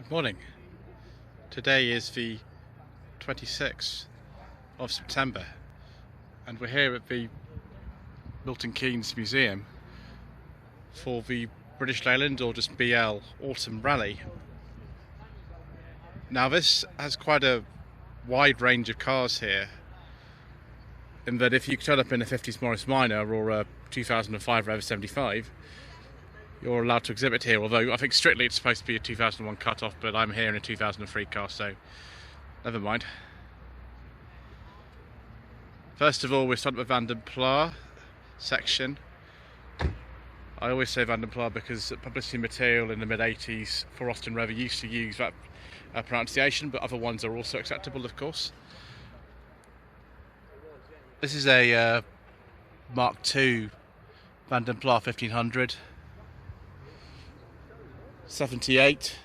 Good morning. Today is the 26th of September and we're here at the Milton Keynes Museum for the British Leyland or just BL Autumn Rally. Now this has quite a wide range of cars here, in that if you turn up in a 50s Morris Minor or a 2005 Rover 75, you're allowed to exhibit here, although I think strictly it's supposed to be a 2001 cut-off, but I'm here in a 2003 car, so never mind. First of all, we're starting with Vanden Plas section. I always say Vanden Plas because publicity material in the mid-80s for Austin Rover used to use that pronunciation, but other ones are also acceptable, of course. This is a Mark II Vanden Plas 1500. 78,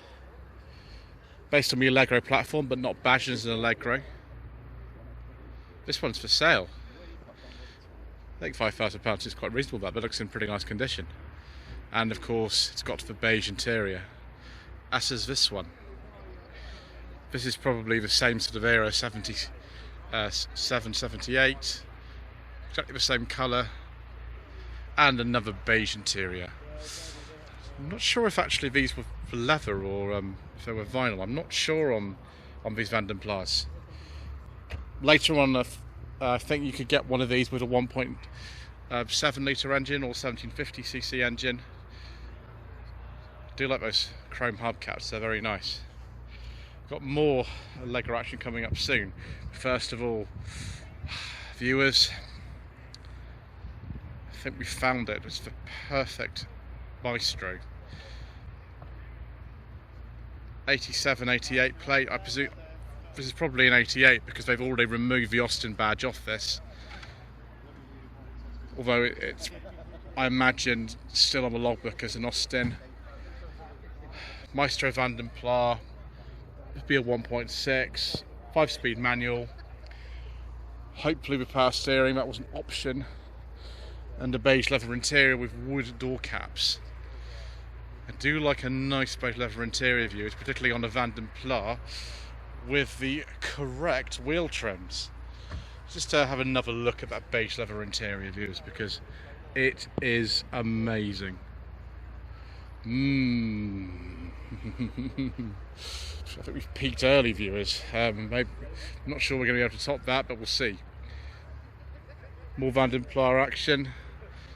based on the Allegro platform, but not badged as an Allegro. This one's for sale. I think £5,000 is quite reasonable, but it looks in pretty nice condition. And of course, it's got the beige interior, as is this one. This is probably the same sort of era, 77, 78, exactly the same colour, and another beige interior. I'm not sure if actually these were for leather or if they were vinyl. I'm not sure on these Vanden Plas. Later on, I think you could get one of these with a 1.7 litre engine or 1750cc engine. I do like those chrome hubcaps, they're very nice. Got more Allegro action coming up soon. First of all, viewers, I think we found it. It's the perfect Maestro. 87, 88 plate. I presume this is probably an 88 because they've already removed the Austin badge off this. Although it's, I imagine, still on the logbook as an Austin. Maestro Vanden Plas. It'd be a 1.6, 5-speed manual. Hopefully with power steering, that was an option. And a beige leather interior with wood door caps. I do like a nice beige leather interior view, particularly on a Vanden Plas with the correct wheel trims. Just to have another look at that beige leather interior views because it is amazing. I think we've peaked early, viewers. Maybe, I'm not sure we're going to be able to top that, but we'll see. More Vanden Plas action.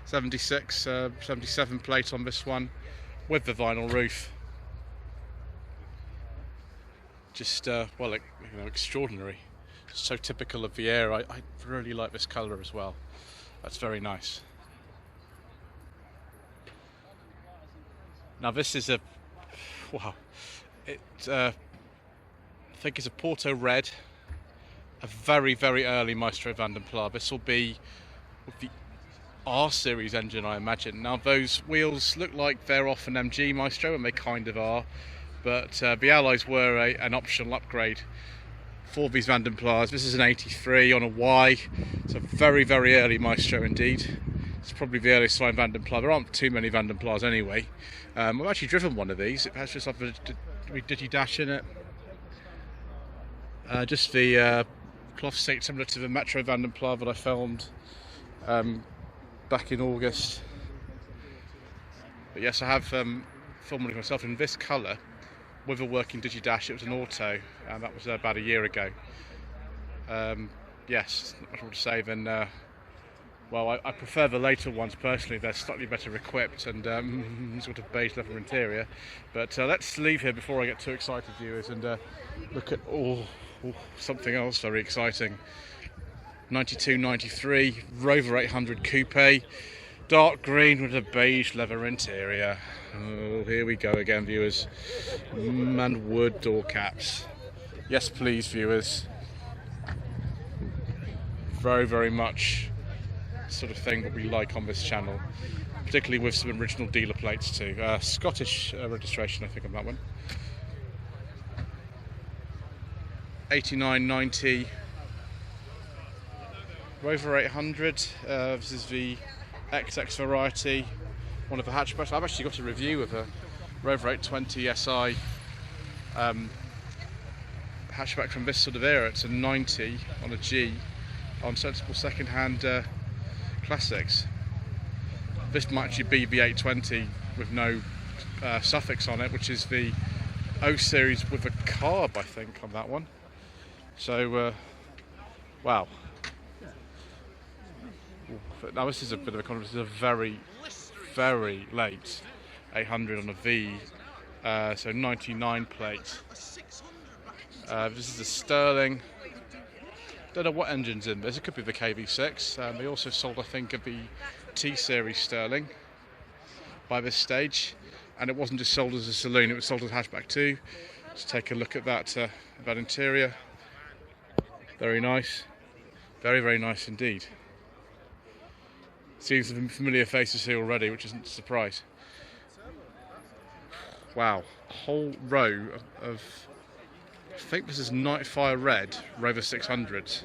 76, 77 plate on this one with the vinyl roof. Just well, extraordinary. So typical of the era. I really like this colour as well. That's very nice. Now this is a wow. I think it's a Porto Red. A very, very early Maestro Vanden Plas. This will be with the R series engine, I imagine. Now those wheels look like they're off an MG Maestro, and they kind of are, but the alloys were an optional upgrade for these Vanden Plas. This is an 83 on a Y. It's a very, very early Maestro indeed. It's probably the earliest line Vanden Plas. There aren't too many Vanden Plas anyway. I've actually driven one of these. It has just like a Digi-Dash in it. Just the cloth seat similar to the Metro Vanden Plas that I filmed back in August. But yes, I have filmed it myself in this colour with a working Digi-Dash. It was an auto, and that was about a year ago. Yes, not much more to say than well, I prefer the later ones personally. They're slightly better equipped and sort of beige leather interior. But let's leave here before I get too excited, viewers, and look at something else very exciting. 92, 93 Rover 800 Coupé, dark green with a beige leather interior. Oh, here we go again, viewers. And wood door caps. Yes, please, viewers. Very, very much sort of thing that we like on this channel, particularly with some original dealer plates too. Scottish registration, I think, on that one. 89, 90 Rover 800. This is the XX variety, one of the hatchbacks. I've actually got a review of a Rover 820 SI hatchback from this sort of era. It's a 90 on a G on sensible second-hand classics. This might actually be the 820 with no suffix on it, which is the O series with a carb, I think, on that one. So, wow. Now this is a bit of a contrast. This is a very, very late 800 on a V, so 99 plate. This is a Sterling. Don't know what engine's in this. It could be the KV6. They also sold, I think, a the T series Sterling by this stage, and it wasn't just sold as a saloon; it was sold as hatchback too. Let's take a look at that interior. Very nice, very, very nice indeed. Seeing some familiar faces here already, which isn't a surprise. Wow, a whole row of I think this is Nightfire Red Rover 600s.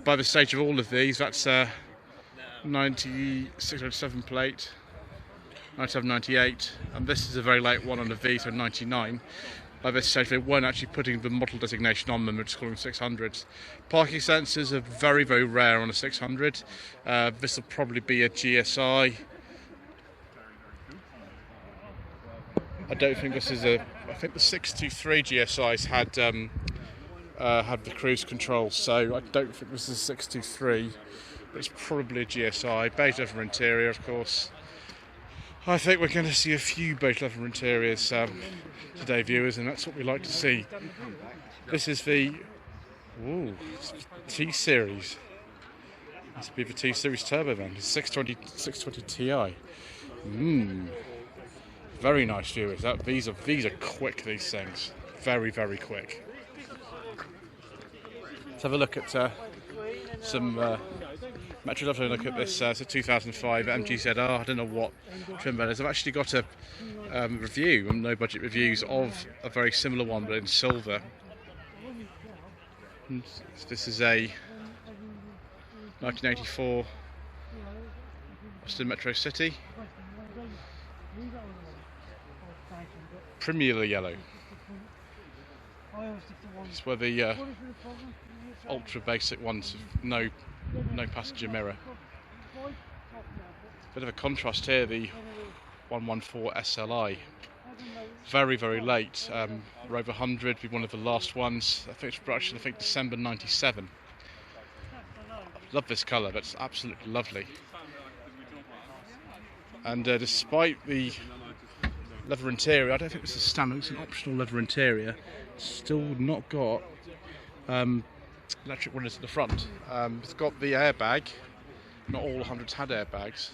By the stage of all of these, that's 9607 plate, 97, 98, and this is a very late one on the V, so 99. By this stage, they weren't actually putting the model designation on them, they're just calling them 600s. Parking sensors are very, very rare on a 600. This will probably be a GSI. I don't think this is I think the 623 GSIs had the cruise control, so I don't think this is a 623. But it's probably a GSI. Beige leather interior, of course. I think we're going to see a few beige leather interiors today, viewers, and that's what we like to see. This is the T series. Must be the T series turbo then. It's 620 Ti. Very nice, viewers. These are quick. These things, very, very quick. Let's have a look at some Metro. Let's have a look at this. It's a 2005 MGZR. I don't know what trim that is. I've actually got a review, no budget reviews, of a very similar one, but in silver. And this is a 1984 Austin Metro City. Premier yellow. It's where the ultra basic ones, no passenger mirror. Bit of a contrast here, the 114 SLI. Very, very late. Rover 100 be one of the last ones. I think it's production, December 97. Love this colour, that's absolutely lovely. And despite the leather interior, I don't think this is standard, it's an optional leather interior. Still not got electric windows at the front. It's got the airbag. Not all 100s had airbags,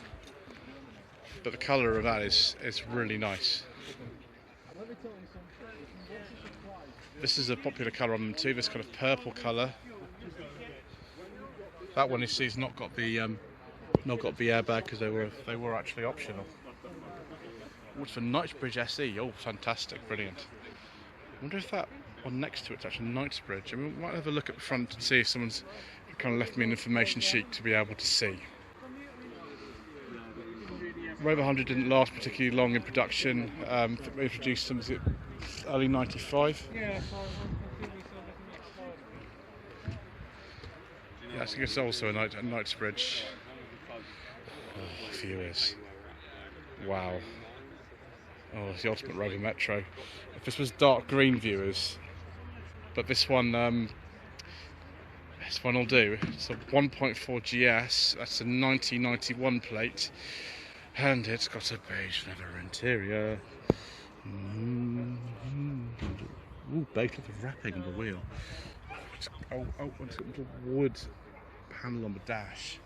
but the colour of that is really nice. This is a popular colour on them too, this kind of purple colour. That one you see has not got the airbag because they were actually optional. What's for Knightsbridge SE? Oh, fantastic, brilliant. I wonder if that one next to it's actually Knightsbridge. I mean, we might have a look at the front and see if someone's kind of left me an information sheet to be able to see. Rover 100 didn't last particularly long in production. I think they produced them, was it early 95? Yeah, I think it's also a Knightsbridge. Oh, viewers. Wow. Oh, it's the ultimate Rover Metro. If this was dark green, viewers, but this one will do. It's a 1.4 GS. That's a 1991 plate, and it's got a beige leather interior. Ooh, beige leather wrapping on the wheel. It's got a wood panel on the dash.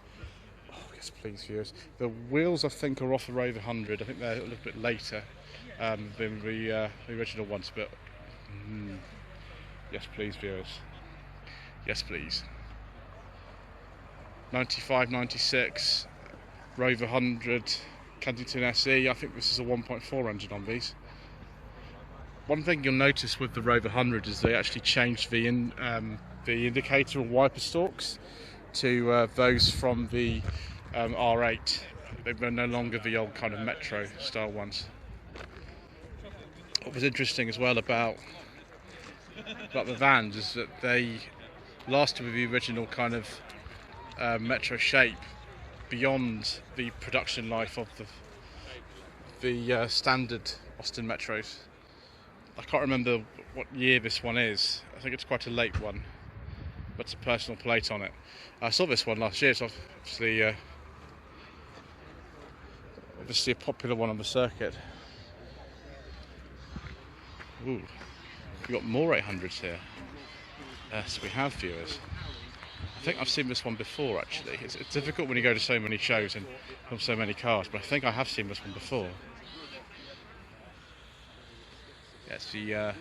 Oh, yes, please, viewers. The wheels, I think, are off the Rover 100. I think they're a little bit later than the original ones, but yes, please, viewers. Yes, please. 95, 96, Rover 100, Kensington SE. I think this is a 1.4 engine on these. One thing you'll notice with the Rover 100 is they actually changed the indicator and wiper stalks to those from the R8. They're no longer the old kind of Metro style ones. what was interesting as well about the vans is that they lasted with the original kind of metro shape beyond the production life of the standard Austin metros. I can't remember what year this one is. I think it's quite a late one, but it's a personal plate on it. I saw this one last year. It's obviously a popular one on the circuit. Ooh, we've got more 800s here. Yes, we have, viewers. I think I've seen this one before, actually. It's difficult when you go to so many shows and film so many cars, but I think I have seen this one before. Yeah, it's the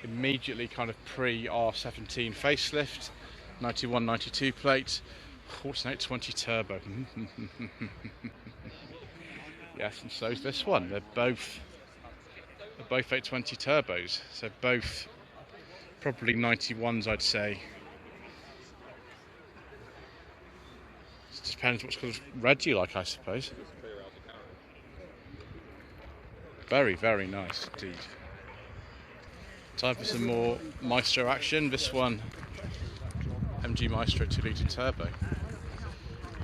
immediately kind of pre-R17 facelift, 91-92 plate, what's an 820 turbo. Yes, and so's this one. They're both 820 turbos, so both probably 91s, I'd say. It just depends what sort of red you like, I suppose. Very, very nice indeed. Time for some more Maestro action. This one, MG Maestro 2-litre turbo,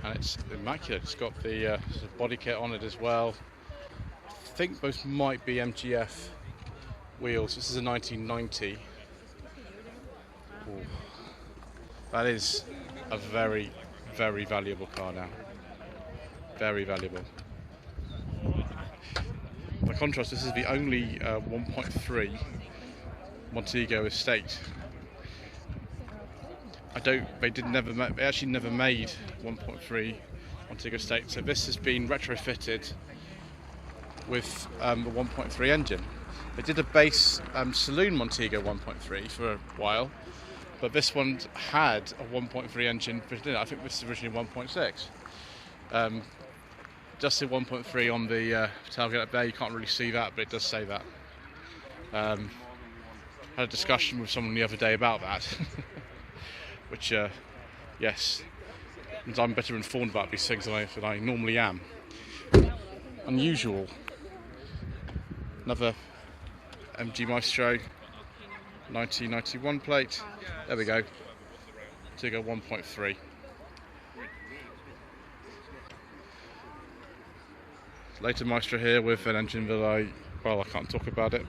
and it's immaculate. It's got the sort of body kit on it as well. I think those might be MGF wheels. This is a 1990. Ooh. That is a very, very valuable car now. Very valuable. By contrast, this is the only 1.3 Montego estate. They actually never made 1.3 Montego estate. So this has been retrofitted with a 1.3 engine. They did a base saloon Montego 1.3 for a while, but this one had a 1.3 engine fitted in. I think this is originally 1.6. Just the 1.3 on the tailgate up there. You can't really see that, but it does say that. Had a discussion with someone the other day about that, which, yes, means I'm better informed about these things than I normally am. Unusual. Another MG Maestro 1991 plate. There we go. Montego 1.3. Later Maestro here with an engine that I can't talk about it.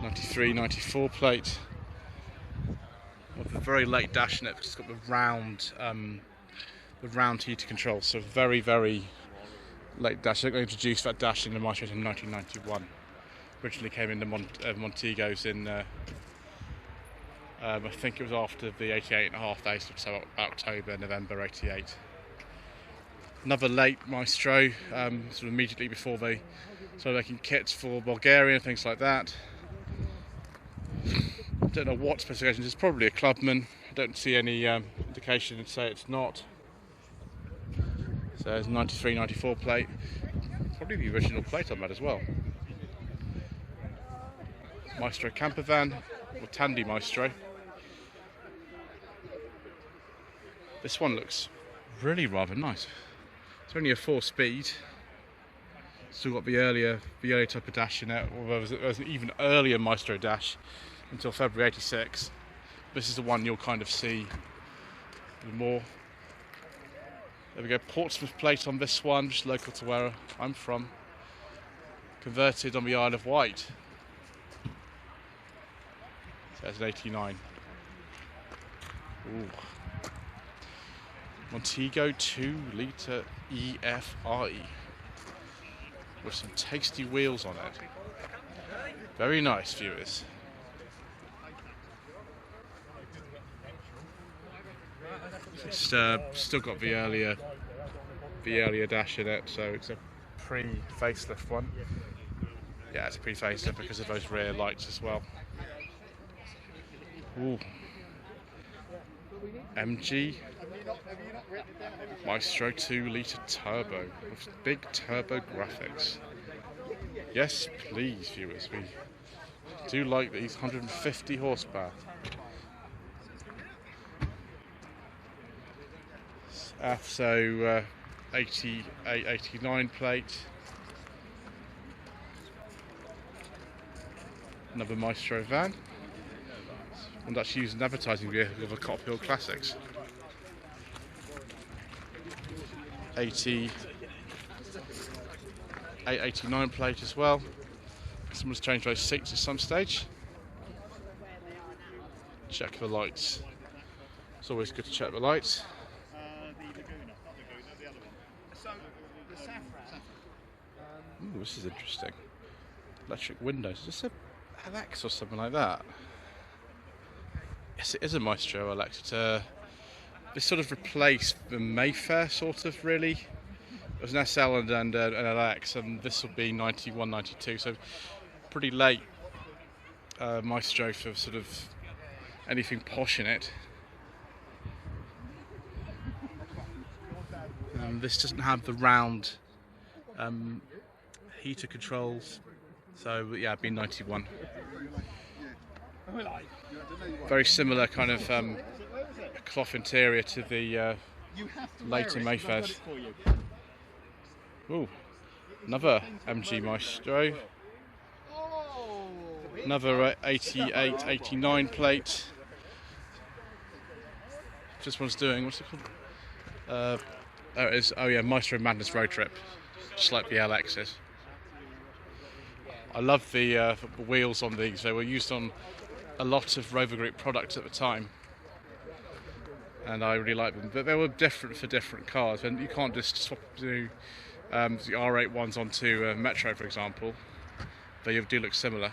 '93, '94 plate with a very late dash in it. It's got the round heater control, so very, very late dash. They introduced that dash in the Maestro in 1991. Originally came in the Montegos in I think it was after the 88.5 days, so about October, November '88. Another late Maestro, sort of immediately before they started making kits for Bulgaria and things like that. I don't know what specifications. It's probably a Clubman. I don't see any indication to say it's not. So there's a 93, 94 plate. Probably the original plate on that as well. Maestro camper van, or Tandy Maestro. This one looks really rather nice. It's only a 4-speed. Still got the earlier type of dash in it, although there was an even earlier Maestro dash until February '86. This is the one you'll kind of see more. There we go, Portsmouth plate on this one, just local to where I'm from. Converted on the Isle of Wight. So that's an '89. Ooh. Montego 2-litre EFI with some tasty wheels on it. Very nice, viewers. It's still got the earlier dash in it, so it's a pre-facelift one. Yeah, it's a pre-facelift because of those rear lights as well. Ooh. MG Maestro 2-litre turbo with big turbo graphics. Yes, please, viewers. We do like these. 150 horsepower. So 88, 89 plate. Another Maestro van. And that's used an advertising vehicle of a Coupés Classics. 88, 89 plate as well. Someone's changed those seats at some stage. Check the lights. It's always good to check the lights. Ooh, this is interesting. Electric windows. Is this a Alex or something like that? Yes, it is a Maestro Alex. This sort of replaced the Mayfair, sort of, really. It was an SL and an LX, and this will be 91, 92, so pretty late Maestro for sort of anything posh in it. This doesn't have the round heater controls, so yeah, it'd be 91. Very similar kind of cloth interior to the later Mayfairs. Ooh, another MG Maestro. Another 88, 89 plate. This one's doing, what's it called? Oh, it is, oh yeah, Maestro Madness Road Trip. Just like the LXs. I love the wheels on these. They were used on a lot of Rover Group products at the time, and I really like them. But they were different for different cars, and you can't just swap the R8 ones onto a Metro, for example. They do look similar.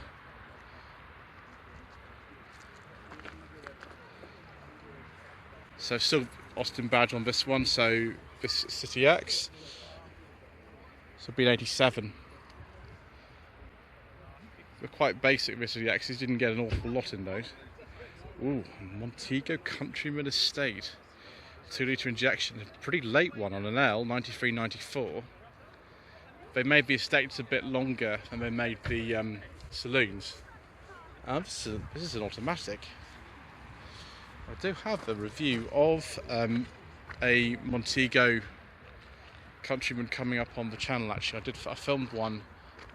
So still Austin badge on this one. So this is City X. So been 87. They're quite basic with the X's, didn't get an awful lot in those. Ooh, Montego Countryman Estate. 2-litre injection, a pretty late one on an L, 93, 94. They made the estates a bit longer than they made the saloons. This is an automatic. I do have the review of a Montego Countryman coming up on the channel. Actually, I filmed one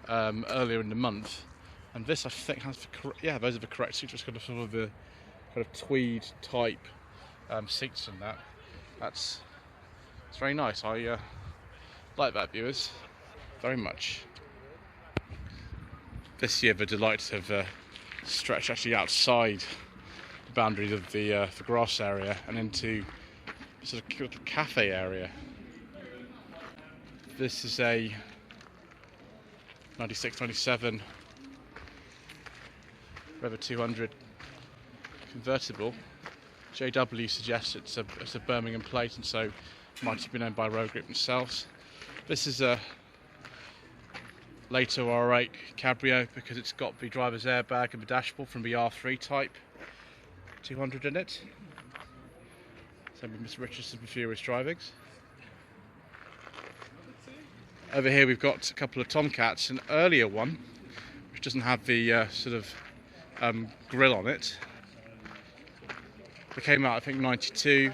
earlier in the month, and this I think has those are the correct seats. It's got a sort of the kind of tweed type seats in that. It's very nice. I like that, viewers, very much. This year the delights have stretched actually outside the boundaries of the grass area and into sort of cafe area. This is a 96, 97 Rover 200 convertible. JW suggests it's a Birmingham plate, and so might have been owned by Rover Group themselves. This is a later R8 Cabrio because it's got the driver's airbag and the dashboard from the R3 type 200 in it. So Mr. Richardson for Furious Drivings. Over here we've got a couple of Tomcats, an earlier one which doesn't have the sort of grille on it. They came out I think 92,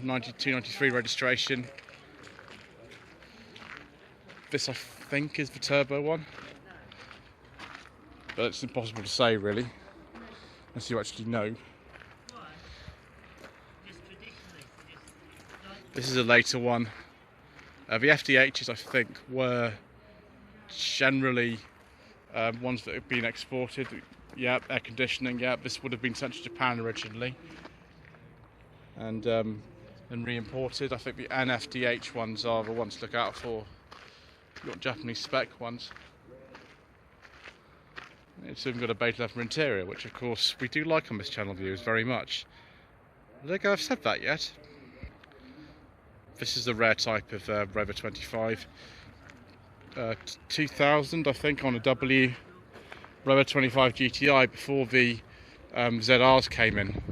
93 registration. This I think is the turbo one, but it's impossible to say really unless you actually know. This is a later one. The FDHs I think were generally ones that have been exported. Yeah, air conditioning. Yeah, this would have been sent to Japan originally and re-imported. I think the NFDH ones are the ones to look out for. You've got Japanese spec ones. It's even got a beige leather interior, which of course we do like on this channel, viewers, very much. I don't think I've said that yet. This is the rare type of Rover 25. 2000, I think, on a W Rover 25 GTI before the ZRs came in.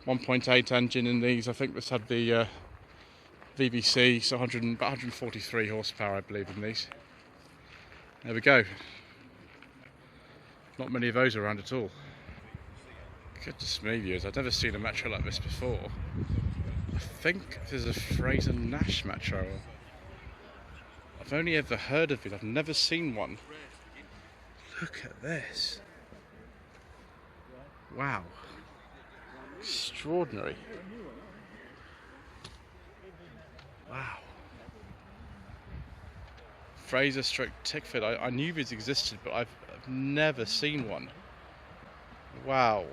1.8 engine in these. I think this had the VBC, so about 143 horsepower, I believe, in these. There we go. Not many of those around at all. Goodness me, viewers, I've never seen a Metro like this before. I think this is a Fraser Nash Metro. I've only ever heard of it, I've never seen one. Look at this. Wow. Extraordinary. Wow. Fraser stroke Tickford. I knew these existed, but I've never seen one. Wow.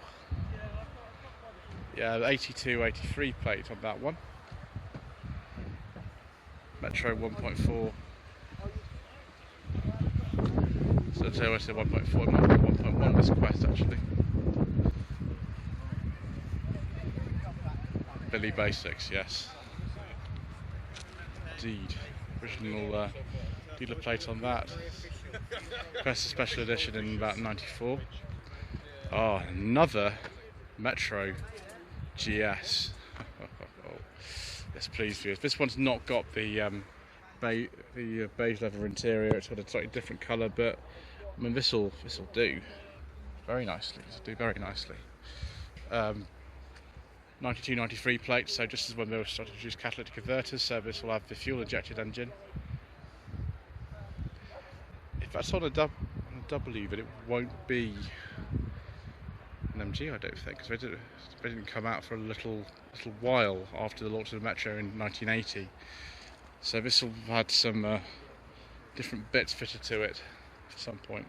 Yeah, 82, 83 plate on that one. Metro 1.4. So I said 1.4, it might be 1.1 this Quest actually. Billy Basics, yes. Indeed. Original dealer plate on that. Quest special edition in about 94. Oh, another Metro GS. Oh, yes, please, viewers. This one's not got the beige leather interior. It's got a slightly different colour, but I mean, this'll do very nicely. This'll do very nicely. 92, 93 plate. So just as when they were starting to use catalytic converters, so this will have the fuel injected engine. If that's on a W, but it won't be an MG, I don't think, because they didn't come out for a little while after the launch of the Metro in 1980. So this will have had some different bits fitted to it at some point.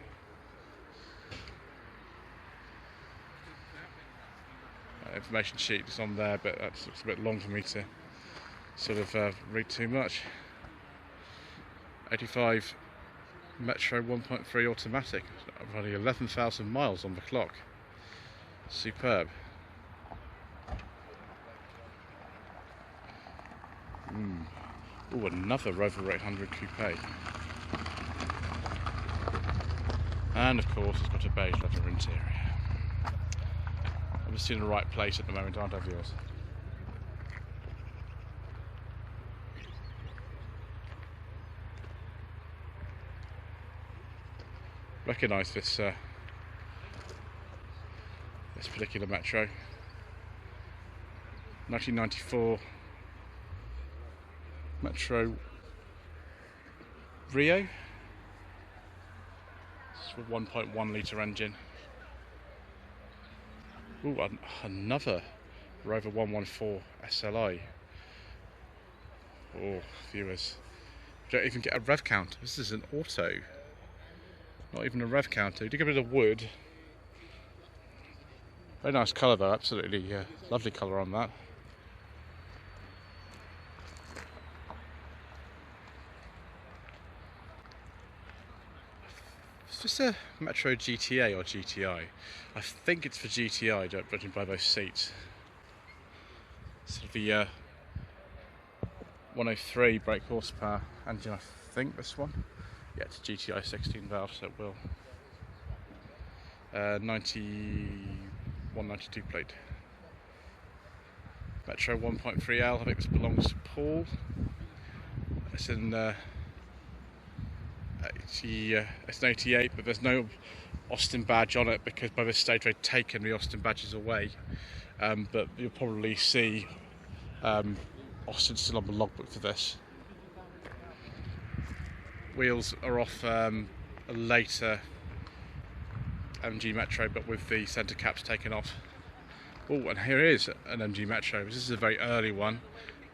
Information sheet is on there, but that's a bit long for me to sort of read too much. 85 Metro 1.3 automatic, running 11,000 miles on the clock. Superb. Oh, another Rover 800 Coupé. And of course it's got a beige leather interior. I'm just in the right place at the moment, aren't I, viewers? Recognise this this particular Metro. 1994 Metro Rio. It's with 1.1 litre engine. Ooh, another Rover 114 SLI. Oh, viewers. You don't even get a rev counter. This is an auto. Not even a rev counter. You do get a bit of wood. Very nice colour though, absolutely lovely colour on that. Is this a Metro GTA or GTI? I think it's for GTI, judging by those seats. Sort of the 103 brake horsepower engine, I think this one. Yeah, it's a GTI 16 valve, so it will. 192 plate. Metro 1.3L, I think this belongs to Paul. It's in it's an 88, but there's no Austin badge on it because by this stage they've taken the Austin badges away. But you'll probably see Austin still on the logbook for this. Wheels are off a later MG Metro, but with the centre caps taken off. Oh, and here is an MG Metro. This is a very early one,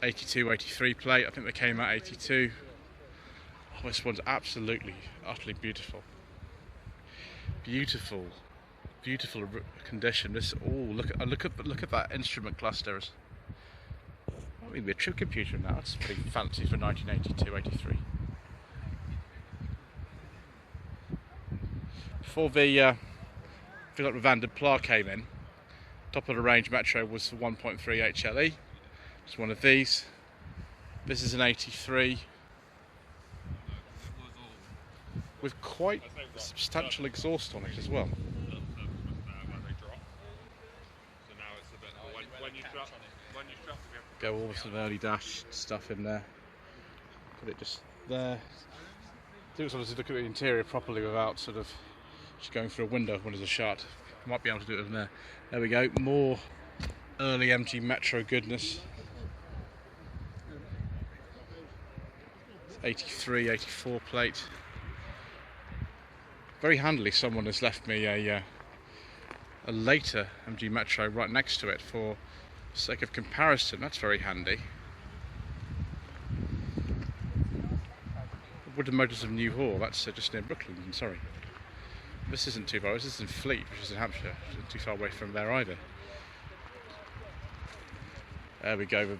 82, 83 plate. I think they came out 82. Oh, this one's absolutely, utterly beautiful. Beautiful condition. This. Oh, look at that instrument cluster. I mean, a chip computer now. It's pretty fancy for 1982, 83. Before the Vanden Plas came in, top of the range Metro was the 1.3 HLE. It's one of these. This is an 83 with quite substantial exhaust on it as well. Go all with some early dash stuff in there. Put it just there. Do sort of look at the interior properly without sort of just going through a window when there's a shot. Might be able to do it in there. There we go. More early MG Metro goodness. 83, 84 plate. Very handily, someone has left me a later MG Metro right next to it for sake of comparison. That's very handy. Wooden Motors of New Hall, that's just near Brooklyn, sorry. This isn't too far, this is in Fleet, which is in Hampshire. It's not too far away from there either. There we go.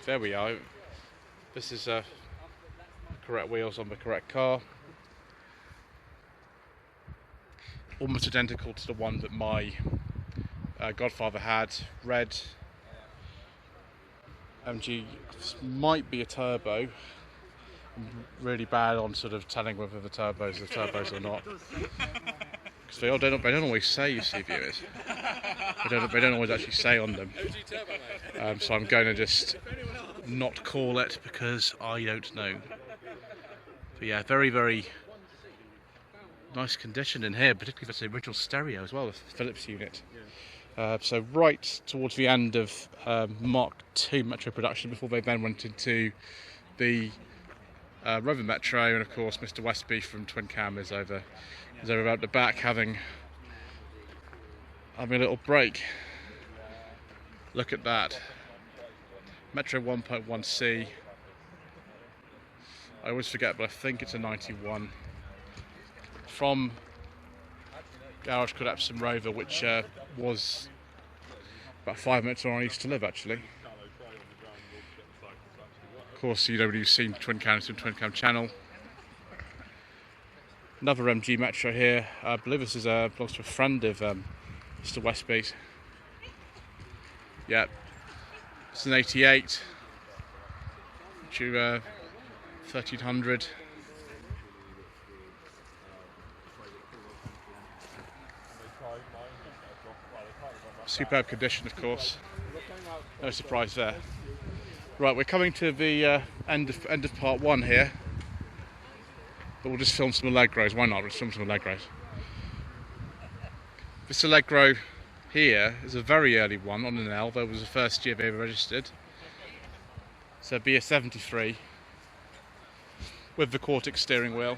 There we are. This is correct wheels on the correct car. Almost identical to the one that my godfather had. Red. MG. This might be a turbo. I'm really bad on sort of telling whether the turbos are turbos or not. Because they don't always say, you see, viewers. They don't always actually say on them. So I'm going to just not call it because I don't know. But yeah, very, very nice condition in here, particularly if it's the original stereo as well, the Philips unit. So right towards the end of Mark II Metro production, before they then went into the Rover Metro, and of course Mr. Westby from Twin Cam is over at the back having a little break. Look at that. Metro 1.1C. I always forget, but I think it's a 91. From garage called Epsom Rover, which was about 5 minutes where I used to live, actually. Of course, you've seen Twin Cam, it's a Twin Cam channel. Another MG Metro here. I believe this is belongs to a friend of Mr. Westby's. Yeah, it's an 88 to 1300. Superb condition, of course. No surprise there. Right, we're coming to the end of part one here. But we'll just film some Allegros. Why not? We'll just film some Allegros. This Allegro here is a very early one on an L. That was the first year they ever registered. So it'd be a 73 with the Cortex steering wheel.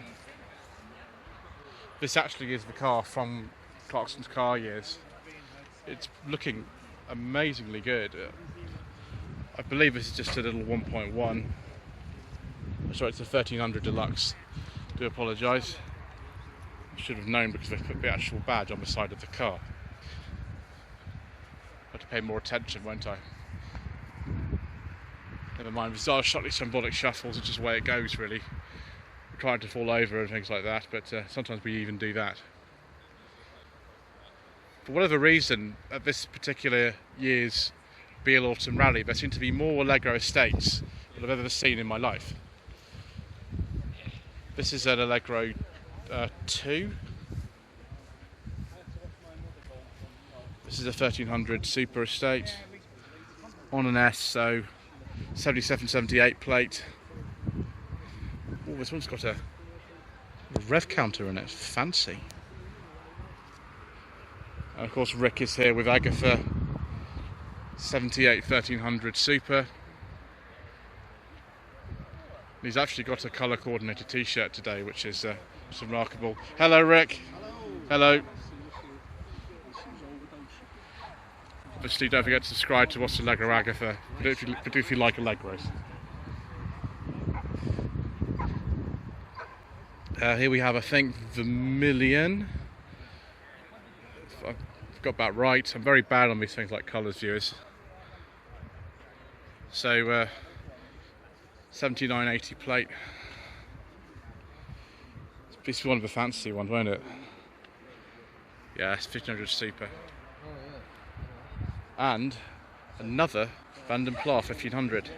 This actually is the car from Clarkson's car years. It's looking amazingly good. I believe this is just a little 1.1. Sorry, it's a 1300 Deluxe. Do apologise. I should have known because they put the actual badge on the side of the car. I have to pay more attention, won't I? Never mind, these are Slightly Shambolic Shuffles, it's just the way it goes, really. We're trying to fall over and things like that, but sometimes we even do that. For whatever reason, at this particular year's Beale Autumn Rally, there seem to be more Allegro estates than I've ever seen in my life. This is an Allegro 2. This is a 1300 Super Estate on an S, so 77, 78 plate. Oh, this one's got a rev counter in it, fancy. And of course Rick is here with Agatha, 78 1300 Super. He's actually got a colour coordinated t-shirt today, which is remarkable. Hello Rick. Hello. Obviously don't forget to subscribe to What's Allegro Agatha, but if you like Allegros. Here we have, I think, Vermilion. I've got that right. I'm very bad on these things like colours, viewers. So 7980 plate. This is one of the fancy ones, won't it? Yeah, it's 1500 Super. And another Vanden Plas 1500.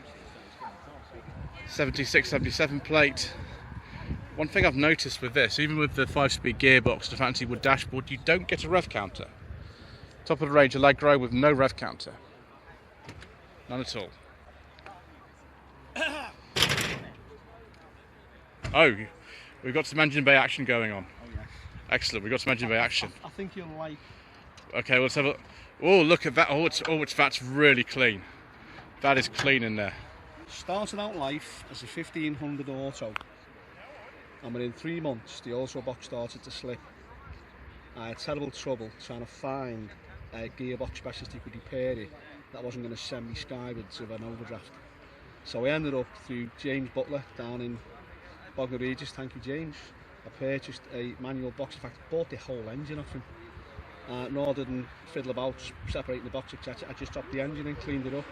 76, 77 plate. One thing I've noticed with this, even with the 5-speed gearbox, the fancy wood dashboard, you don't get a rev counter. Top of the range Allegro with no rev counter. None at all. Oh, we've got some engine bay action going on. Oh, yeah. Excellent, we've got some engine bay action. I think you'll like. Okay, well, let's have a. Oh, look at that. That's really clean. That is clean in there. Started out life as a 1500 auto, and within 3 months the auto box started to slip. I had terrible trouble trying to find a gearbox specialist who could repair it that wasn't going to send me skywards with an overdraft. So I ended up through James Butler down in Bognor Regis, thank you James. I purchased a manual box, in fact I bought the whole engine off him. Rather than fiddle about separating the box etc, I just dropped the engine in, cleaned it up,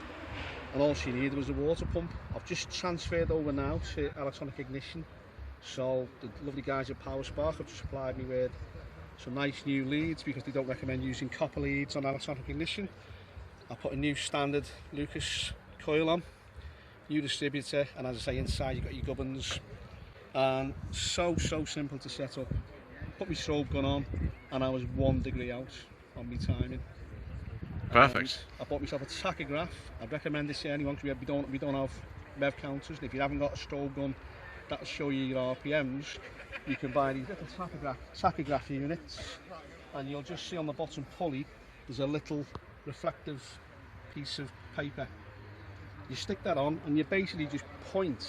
and all she needed was a water pump. I've just transferred over now to electronic ignition, so the lovely guys at Power Spark have supplied me with some nice new leads because they don't recommend using copper leads on electronic ignition. I put a new standard Lucas coil on, new distributor, and as I say, inside you've got your gubbins, and so simple to set up. Put my strobe gun on and I was 1 degree out on my timing. Perfect. I bought myself a tachograph. I'd recommend this to anyone because we don't have rev counters, and if you haven't got a strobe gun that'll show you your RPMs, you can buy these little tachograph units, and you'll just see on the bottom pulley there's a little reflective piece of paper. You stick that on and you basically just point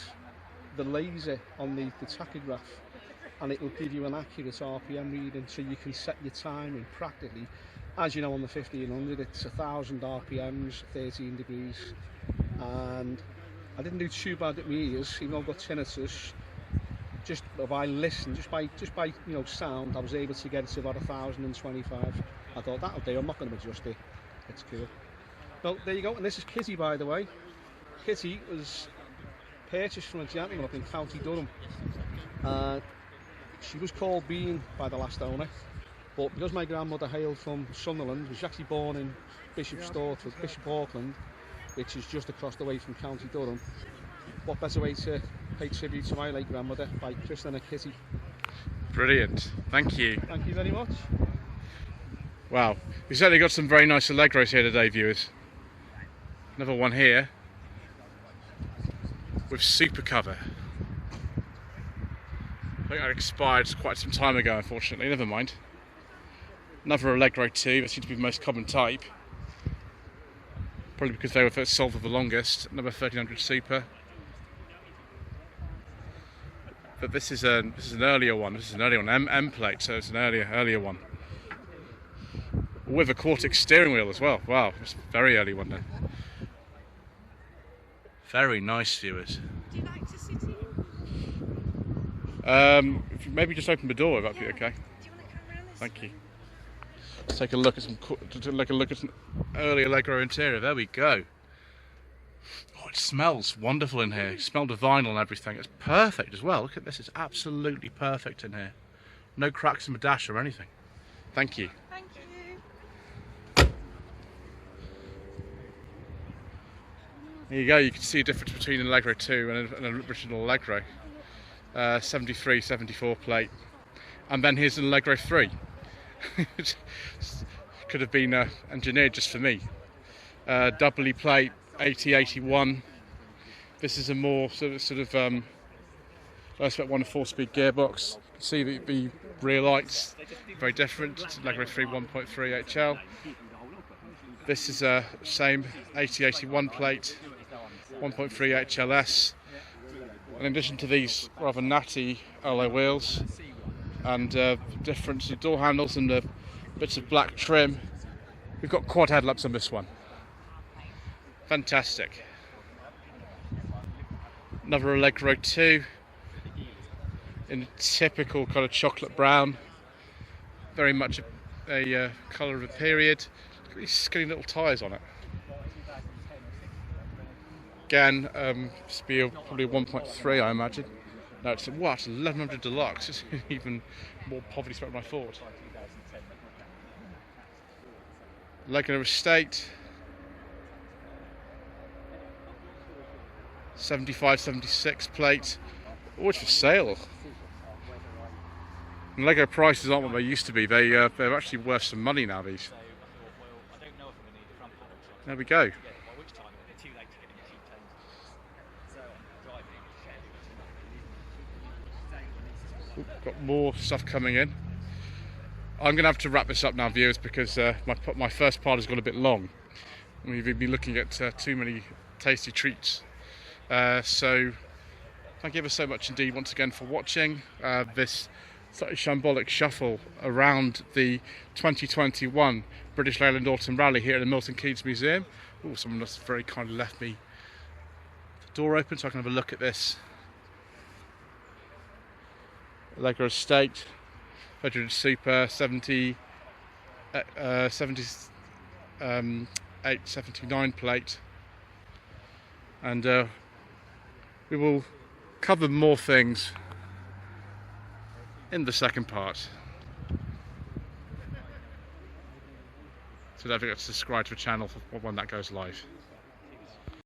the laser on the tachograph, and it will give you an accurate RPM reading, so you can set your timing practically. As you know, on the 1500 it's 1000 RPMs, 13 degrees, and I didn't do too bad at my ears, even though I've got tinnitus. Just by listening, just by you know sound, I was able to get it to about 1025. I thought that'll do, I'm not going to adjust it. It's cool. Well, there you go, and this is Kitty, by the way. Kitty was purchased from a gentleman up in County Durham. She was called Bean by the last owner, but because my grandmother hailed from Sunderland, was actually born in Bishop Auckland, which is just across the way from County Durham. What better way to pay tribute to my late grandmother by christening a Kitty. Brilliant, thank you. Thank you very much. Wow, we've certainly got some very nice Allegros here today, viewers. Another one here with super cover. I think that expired quite some time ago, unfortunately. Never mind. Another Allegro 2, that seems to be the most common type. Probably because they were first sold for the longest. Another 1300 Super. But this is an earlier one. This is an earlier one, M plate, so it's an earlier one. With a Cortex steering wheel as well. Wow, it's a very early one then. Very nice, viewers. Do you like to sit in? If you maybe just open the door, that'd be okay. Do you want to come around this Thank way? you. Let's take a look at some early Allegro interior. There we go. Oh, it smells wonderful in here. It smells the vinyl and everything. It's perfect as well. Look at this. It's absolutely perfect in here. No cracks in the dash or anything. Thank you. Thank you. There you go. You can see a difference between an Allegro 2 and an original Allegro. 73, 74 plate. And then here's an Allegro 3. Could have been engineered just for me. Doubly plate, 80, 81. This is a more sort of I expect 1 4-speed gearbox. You can see the rear lights very different. It's Allegro 3 1.3 HL. This is a same 80, 81 plate, 1.3 HLS. In addition to these rather natty alloy wheels and different door handles and the bits of black trim, we've got quad headlamps on this one. Fantastic. Another Allegro 2 in a typical kind of chocolate brown, very much a colour of the period. Look at these skinny little tyres on it. Again, this will be probably a 1.3, I imagine. No, it's 1100 Deluxe. It's even more poverty stricken than I thought. Allegro Estate. 75, 76 plate. Oh, it's for sale. And Lego prices aren't what they used to be. They're actually worth some money now, these. There we go. Got more stuff coming in. I'm going to have to wrap this up now, viewers, because my first part has gone a bit long. We've been looking at too many tasty treats. So thank you ever so much indeed once again for watching this Slightly Shambolic Shuffle around the 2021 British Leyland Autumn Rally here at the Milton Keynes Museum. Oh, someone has very kindly left me the door open so I can have a look at this. Allegros Estate, Federated Super, 7879 plate. And we will cover more things in the second part. So don't forget to subscribe to the channel for when that goes live.